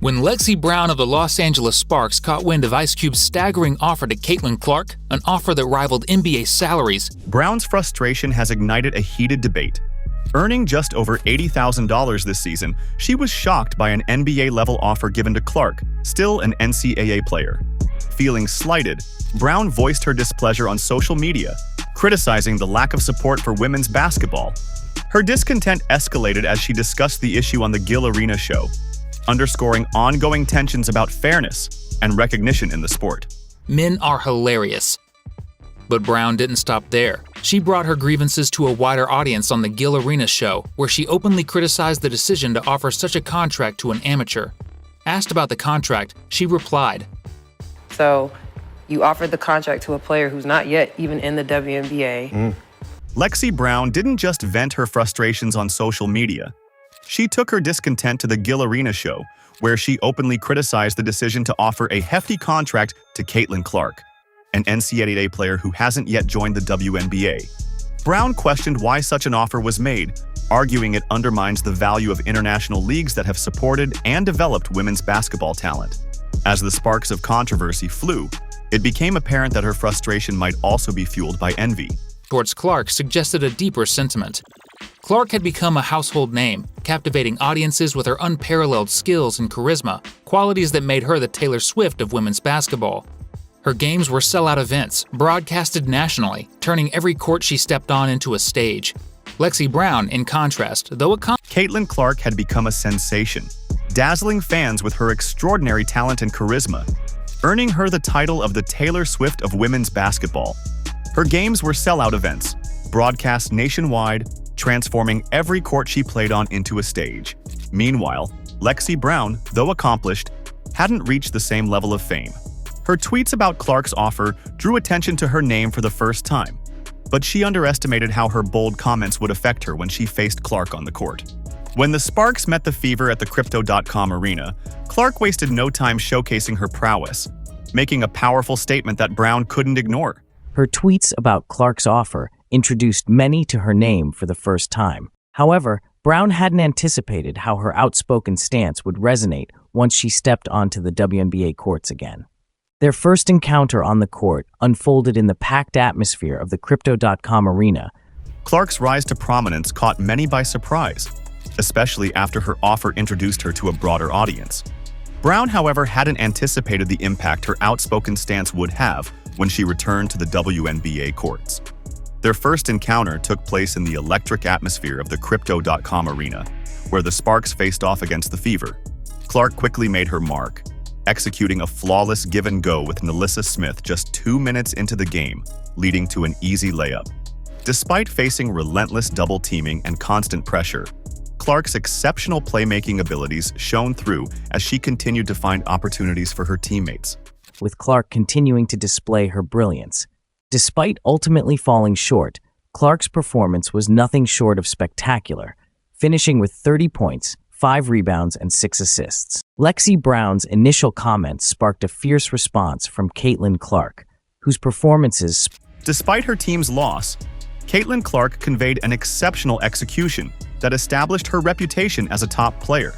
When Lexi Brown of the Los Angeles Sparks caught wind of Ice Cube's staggering offer to Caitlin-Clark, an offer that rivaled NBA salaries, Brown's frustration has ignited a heated debate. Earning just over $80,000 this season, she was shocked by an NBA-level offer given to Clark, still an NCAA player. Feeling slighted, Brown voiced her displeasure on social media, criticizing the lack of support for women's basketball. Her discontent escalated as she discussed the issue on the Gill Arena show, underscoring ongoing tensions about fairness and recognition in the sport. Men are hilarious. But Brown didn't stop there. She brought her grievances to a wider audience on the Gill Arena show, where she openly criticized the decision to offer such a contract to an amateur. Asked about the contract, she replied, "So, you offered the contract to a player who's not yet even in the WNBA." Lexi Brown didn't just vent her frustrations on social media. She took her discontent to the Gill Arena show, where she openly criticized the decision to offer a hefty contract to Caitlin-Clark, an NCAA player who hasn't yet joined the WNBA. Brown questioned why such an offer was made, arguing it undermines the value of international leagues that have supported and developed women's basketball talent. As the sparks of controversy flew, it became apparent that her frustration might also be fueled by envy. Towards Clark suggested a deeper sentiment. Clark had become a household name, captivating audiences with her unparalleled skills and charisma, qualities that made her the Taylor Swift of women's basketball. Her games were sellout events, broadcasted nationally, turning every court she stepped on into a stage. Lexi Brown, in contrast, though Caitlin-Clark had become a sensation, dazzling fans with her extraordinary talent and charisma, earning her the title of the Taylor Swift of women's basketball. Her games were sellout events, broadcast nationwide, transforming every court she played on into a stage. Meanwhile, Lexi Brown, though accomplished, hadn't reached the same level of fame. Her tweets about Clark's offer drew attention to her name for the first time, but she underestimated how her bold comments would affect her when she faced Clark on the court. When the Sparks met the Fever at the Crypto.com arena, Clark wasted no time showcasing her prowess, making a powerful statement that Brown couldn't ignore. Her tweets about Clark's offer introduced many to her name for the first time. However, Brown hadn't anticipated how her outspoken stance would resonate once she stepped onto the WNBA courts again. Their first encounter on the court unfolded in the packed atmosphere of the Crypto.com arena. Clark's rise to prominence caught many by surprise, especially after her offer introduced her to a broader audience. Brown, however, hadn't anticipated the impact her outspoken stance would have when she returned to the WNBA courts. Their first encounter took place in the electric atmosphere of the Crypto.com arena, where the Sparks faced off against the Fever. Clark quickly made her mark, executing a flawless give-and-go with Nalissa Smith just 2 minutes into the game, leading to an easy layup. Despite facing relentless double-teaming and constant pressure, Clark's exceptional playmaking abilities shone through as she continued to find opportunities for her teammates. With Clark continuing to display her brilliance. Despite ultimately falling short, Clark's performance was nothing short of spectacular, finishing with 30 points, 5 rebounds, and 6 assists. Lexi Brown's initial comments sparked a fierce response from Caitlin-Clark, whose performances... Despite her team's loss, Caitlin-Clark conveyed an exceptional execution that established her reputation as a top player.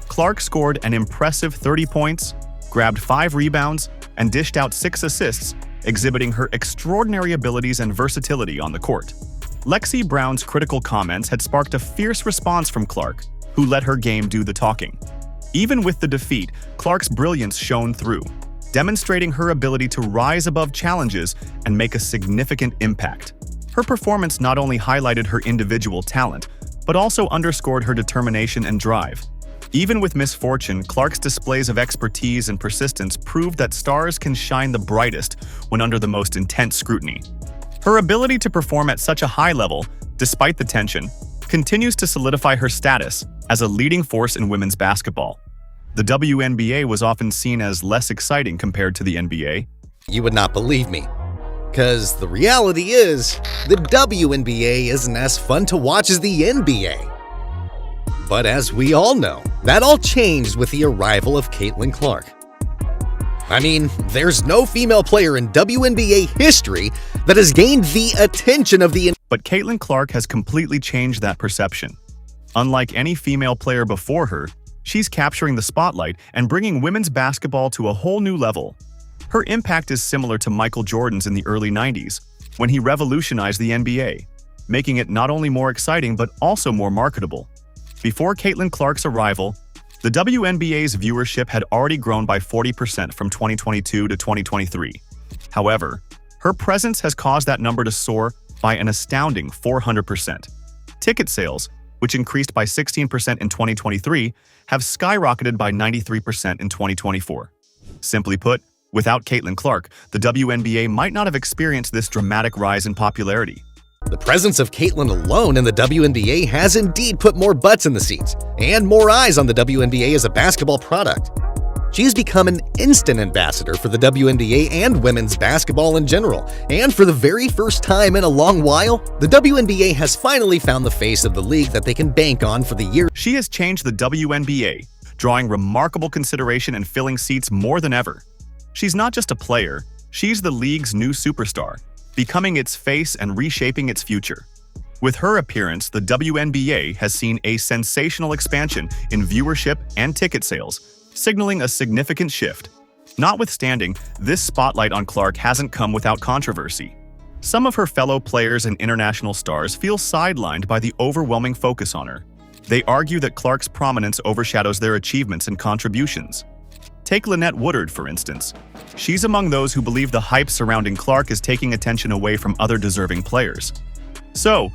Clark scored an impressive 30 points, grabbed 5 rebounds, and dished out 6 assists, exhibiting her extraordinary abilities and versatility on the court. Lexi Brown's critical comments had sparked a fierce response from Clark, who let her game do the talking. Even with the defeat, Clark's brilliance shone through, demonstrating her ability to rise above challenges and make a significant impact. Her performance not only highlighted her individual talent, but also underscored her determination and drive. Even with misfortune, Clark's displays of expertise and persistence proved that stars can shine the brightest when under the most intense scrutiny. Her ability to perform at such a high level, despite the tension, continues to solidify her status as a leading force in women's basketball. The WNBA was often seen as less exciting compared to the NBA. You would not believe me, because the reality is, the WNBA isn't as fun to watch as the NBA. But as we all know, that all changed with the arrival of Caitlin-Clark. I mean, there's no female player in WNBA history that has gained the attention of the... But Caitlin-Clark has completely changed that perception. Unlike any female player before her, She's capturing the spotlight and bringing women's basketball to a whole new level. Her impact is similar to Michael Jordan's in the early 90s, when he revolutionized the NBA, making it not only more exciting but also more marketable. Before Caitlin Clark's arrival, the WNBA's viewership had already grown by 40% from 2022 to 2023. However, her presence has caused that number to soar by an astounding 400%. Ticket sales, which increased by 16% in 2023, have skyrocketed by 93% in 2024. Simply put, without Caitlin Clark, the WNBA might not have experienced this dramatic rise in popularity. The presence of Caitlin alone in the WNBA has indeed put more butts in the seats and more eyes on the WNBA as a basketball product. She has become an instant ambassador for the WNBA and women's basketball in general, and for the very first time in a long while, the WNBA has finally found the face of the league that they can bank on for the year. She has changed the WNBA, drawing remarkable consideration and filling seats more than ever. She's not just a player, she's the league's new superstar, becoming its face and reshaping its future. With her appearance, the WNBA has seen a sensational expansion in viewership and ticket sales, signaling a significant shift. Notwithstanding, this spotlight on Clark hasn't come without controversy. Some of her fellow players and international stars feel sidelined by the overwhelming focus on her. They argue that Clark's prominence overshadows their achievements and contributions. Take Lynette Woodard, for instance. She's among those who believe the hype surrounding Clark is taking attention away from other deserving players. So,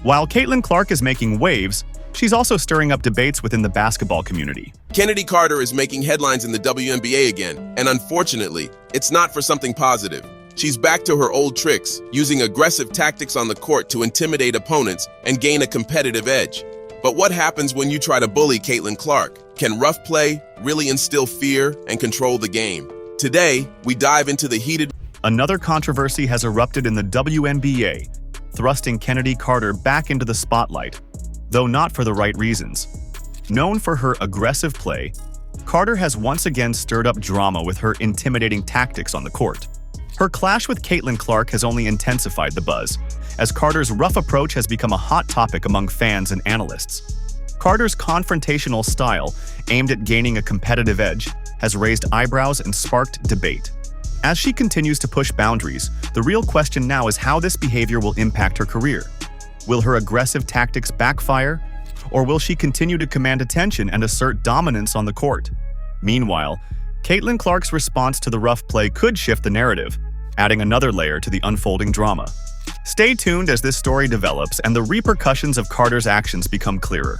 while Caitlin Clark is making waves, she's also stirring up debates within the basketball community. Kennedy Carter is making headlines in the WNBA again, and unfortunately, it's not for something positive. She's back to her old tricks, using aggressive tactics on the court to intimidate opponents and gain a competitive edge. But what happens when you try to bully Caitlin Clark? Can rough play really instill fear and control the game? Today, we dive into the heated... Another controversy has erupted in the WNBA, thrusting Kennedy Carter back into the spotlight, though not for the right reasons. Known for her aggressive play, Carter has once again stirred up drama with her intimidating tactics on the court. Her clash with Caitlin Clark has only intensified the buzz, as Carter's rough approach has become a hot topic among fans and analysts. Carter's confrontational style, aimed at gaining a competitive edge, has raised eyebrows and sparked debate. As she continues to push boundaries, the real question now is how this behavior will impact her career. Will her aggressive tactics backfire, or will she continue to command attention and assert dominance on the court? Meanwhile, Caitlin Clark's response to the rough play could shift the narrative, adding another layer to the unfolding drama. Stay tuned as this story develops and the repercussions of Carter's actions become clearer.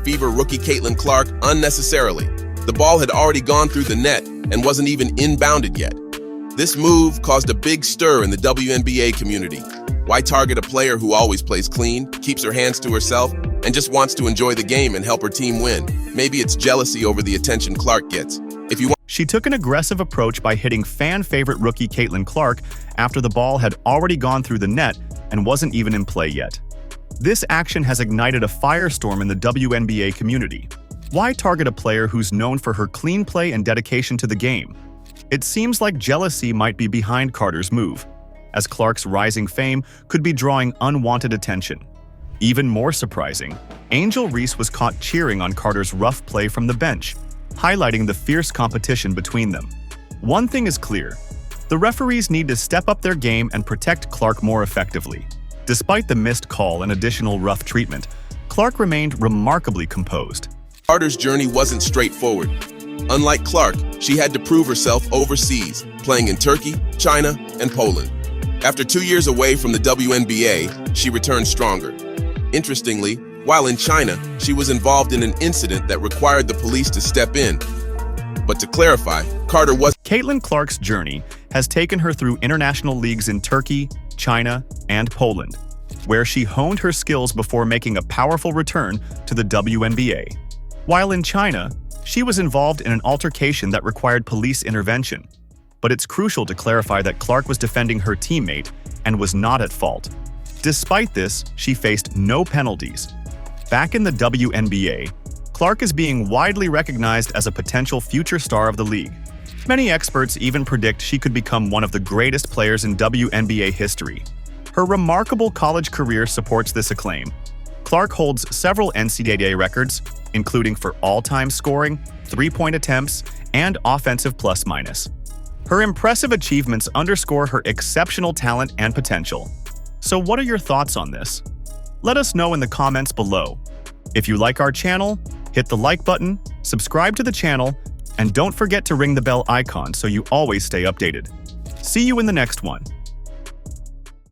Fever rookie Caitlin Clark unnecessarily. The ball had already gone through the net and wasn't even inbounded yet. This move caused a big stir in the WNBA community. Why target a player who always plays clean, keeps her hands to herself, and just wants to enjoy the game and help her team win? Maybe it's jealousy over the attention Clark gets. She took an aggressive approach by hitting fan-favorite rookie Caitlin Clark after the ball had already gone through the net and wasn't even in play yet. This action has ignited a firestorm in the WNBA community. Why target a player who's known for her clean play and dedication to the game? It seems like jealousy might be behind Carter's move, as Clark's rising fame could be drawing unwanted attention. Even more surprising, Angel Reese was caught cheering on Carter's rough play from the bench, highlighting the fierce competition between them. One thing is clear: the referees need to step up their game and protect Clark more effectively. Despite the missed call and additional rough treatment, Clark remained remarkably composed. Carter's journey wasn't straightforward. Unlike Clark, she had to prove herself overseas, playing in Turkey, China, and Poland. After 2 years away from the WNBA, she returned stronger. Interestingly, while in China, she was involved in an incident that required the police to step in. But to clarify, Carter was... Caitlin Clark's journey has taken her through international leagues in Turkey, China, and Poland, where she honed her skills before making a powerful return to the WNBA. While in China, she was involved in an altercation that required police intervention. But it's crucial to clarify that Clark was defending her teammate and was not at fault. Despite this, she faced no penalties. Back in the WNBA, Clark is being widely recognized as a potential future star of the league. Many experts even predict she could become one of the greatest players in WNBA history. Her remarkable college career supports this acclaim. Clark holds several NCAA records, including for all-time scoring, three-point attempts, and offensive plus-minus. Her impressive achievements underscore her exceptional talent and potential. So what are your thoughts on this? Let us know in the comments below. If you like our channel, hit the like button, subscribe to the channel, and don't forget to ring the bell icon so you always stay updated. See you in the next one.